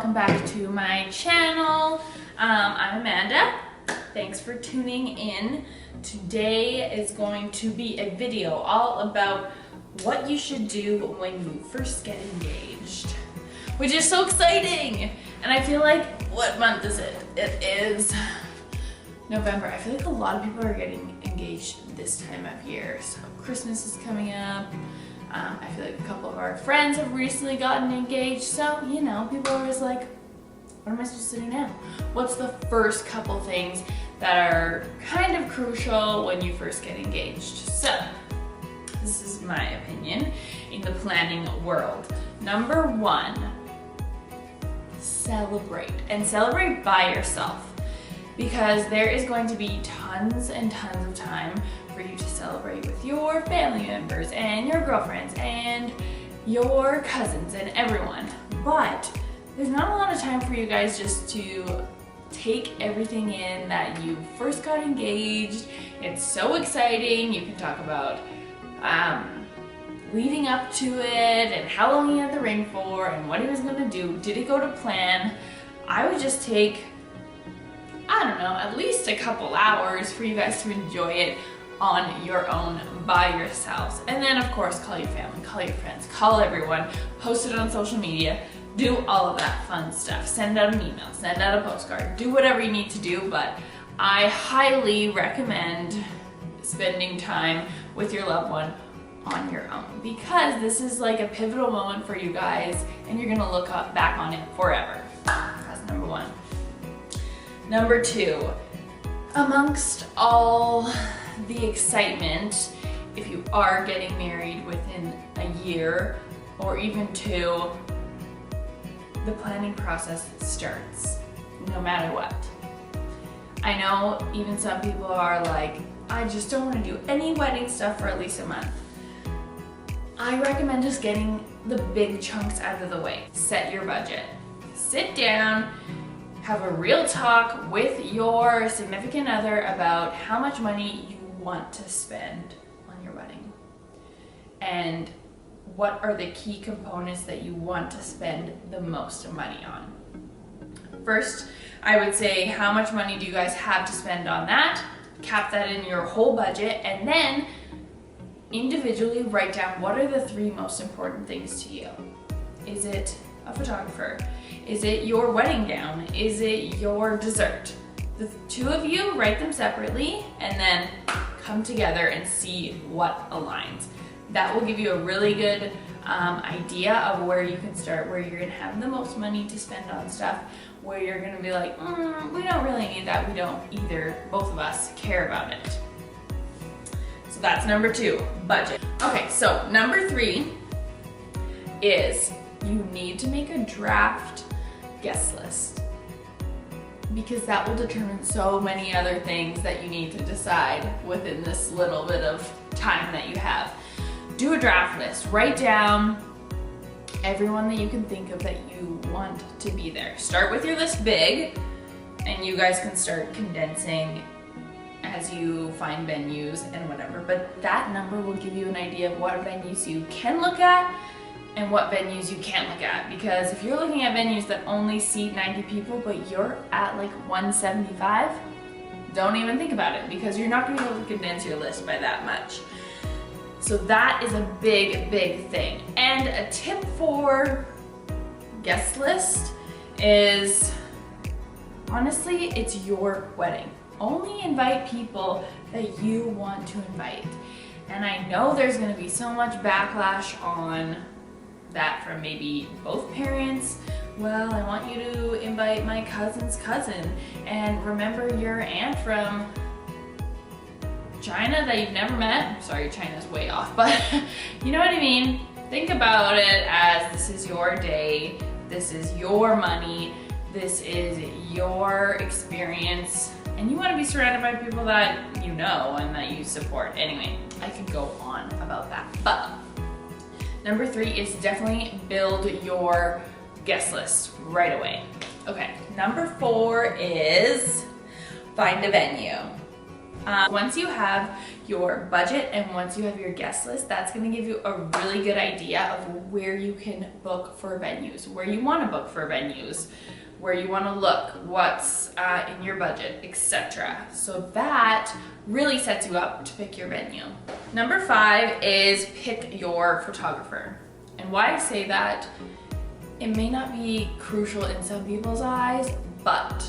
welcome back to my channel. I'm Amanda. Thanks for tuning in. Today is going to be a video all about what you should do when you first get engaged, which is so exciting. And I feel like, what month is it? It is November. I feel like a lot of people are getting engaged this time of year. So Christmas is coming up. I feel like a couple of our friends have recently gotten engaged. So, you know, people are just like, what am I supposed to do now? What's the first couple things that are kind of crucial when you first get engaged? So, this is my opinion in the planning world. Number one, celebrate. And celebrate by yourself, because there is going to be tons and tons of time for you to celebrate with your family members and your girlfriends and your cousins and everyone. But there's not a lot of time for you guys just to take everything in that you first got engaged. It's so exciting. You can talk about leading up to it and how long he had the ring for and what he was gonna do. Did it go to plan? I would just take, I don't know, at least a couple hours for you guys to enjoy it on your own by yourselves. And then of course, call your family, call your friends, call everyone, post it on social media, do all of that fun stuff. Send out an email, send out a postcard, do whatever you need to do, but I highly recommend spending time with your loved one on your own, because this is like a pivotal moment for you guys and you're gonna look back on it forever. That's number one. Number two, amongst all the excitement, if you are getting married within a year or even two, the planning process starts no matter what. I know even some people are like, I just don't want to do any wedding stuff for at least a month. I recommend just getting the big chunks out of the way. Set your budget. Sit down, have a real talk with your significant other about how much money you want to spend on your wedding and what are the key components that you want to spend the most money on. First, I would say, how much money do you guys have to spend on that? Cap that in your whole budget, and then individually write down what are the three most important things to you. Is it a photographer? Is it your wedding gown? Is it your dessert? The two of you write them separately and then come together and see what aligns. That will give you a really good idea of where you can start, where you're gonna have the most money to spend on stuff, where you're gonna be like, we don't really need that, we don't either, both of us care about it. So that's number two, budget. Okay, so number three is you need to make a draft guest list, because that will determine so many other things that you need to decide within this little bit of time that you have. Do a draft list. Write down everyone that you can think of that you want to be there. Start with your list big, and you guys can start condensing as you find venues and whatever. But that number will give you an idea of what venues you can look at and what venues you can't look at. Because if you're looking at venues that only seat 90 people, but you're at like 175, don't even think about it, because you're not gonna be able to condense your list by that much. So that is a big, big thing. And a tip for guest list is, honestly, it's your wedding. Only invite people that you want to invite. And I know there's gonna be so much backlash on that from maybe both parents. Well, I want you to invite my cousin's cousin, and remember your aunt from China that you've never met. Sorry, China's way off, but you know what I mean? Think about it as this is your day, this is your money, this is your experience, and you want to be surrounded by people that you know and that you support. Anyway, I could go on about that, but number three is definitely build your guest list right away. Okay, number four is find a venue. Once you have your budget and once you have your guest list, that's going to give you a really good idea of where you can book for venues, where you want to book for venues, where you want to look, what's in your budget, etc. So that really sets you up to pick your venue. Number 5 is pick your photographer. And why I say that, it may not be crucial in some people's eyes, but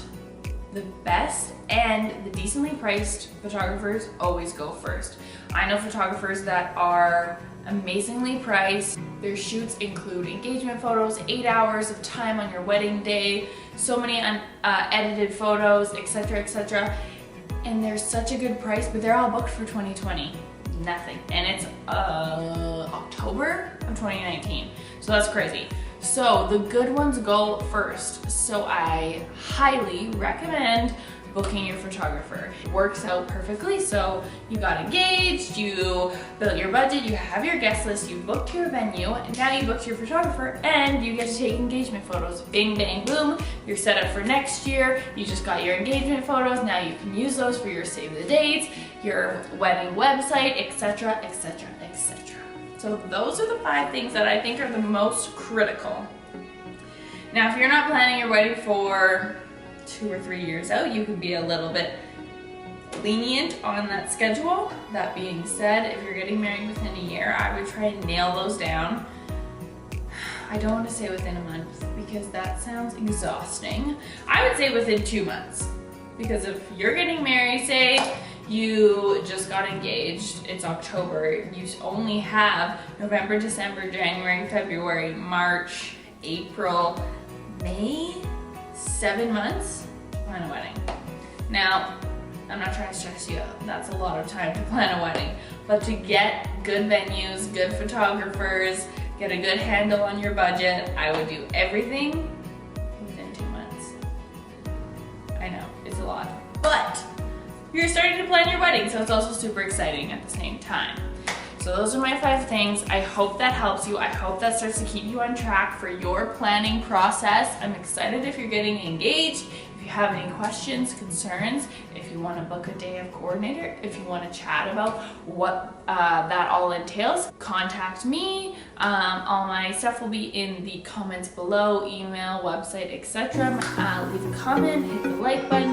the best and the decently priced photographers always go first. I know photographers that are amazingly priced. Their shoots include engagement photos, 8 hours of time on your wedding day, so many edited photos, etc., etc. And they're such a good price, but they're all booked for 2020. Nothing. And it's October of 2019. So that's crazy. So the good ones go first. So I highly recommend booking your photographer. It works out perfectly. So you got engaged, you built your budget, you have your guest list, you booked your venue, and now you booked your photographer and you get to take engagement photos. Bing, bang, boom. You're set up for next year. You just got your engagement photos. Now you can use those for your save the dates, your wedding website, etc., etc., etc. So those are the 5 things that I think are the most critical. Now, if you're not planning your wedding for 2 or 3 years out, you could be a little bit lenient on that schedule. That being said, if you're getting married within a year, I would try and nail those down. I don't want to say within a month because that sounds exhausting. I would say within 2 months. Because if you're getting married, say you just got engaged, it's October, you only have November, December, January, February, March, April, May, 7 months to plan a wedding. Now, I'm not trying to stress you out, that's a lot of time to plan a wedding, but to get good venues, good photographers, get a good handle on your budget, I would do everything within 2 months. I know, it's a lot, but you're starting to plan your wedding, so it's also super exciting at the same time. So those are my 5 things. I hope that helps you. I hope that starts to keep you on track for your planning process. I'm excited if you're getting engaged. If you have any questions, concerns, if you want to book a day of coordinator, if you want to chat about what that all entails, contact me. All my stuff will be in the comments below, email, website, etc. Leave a comment, hit the like button.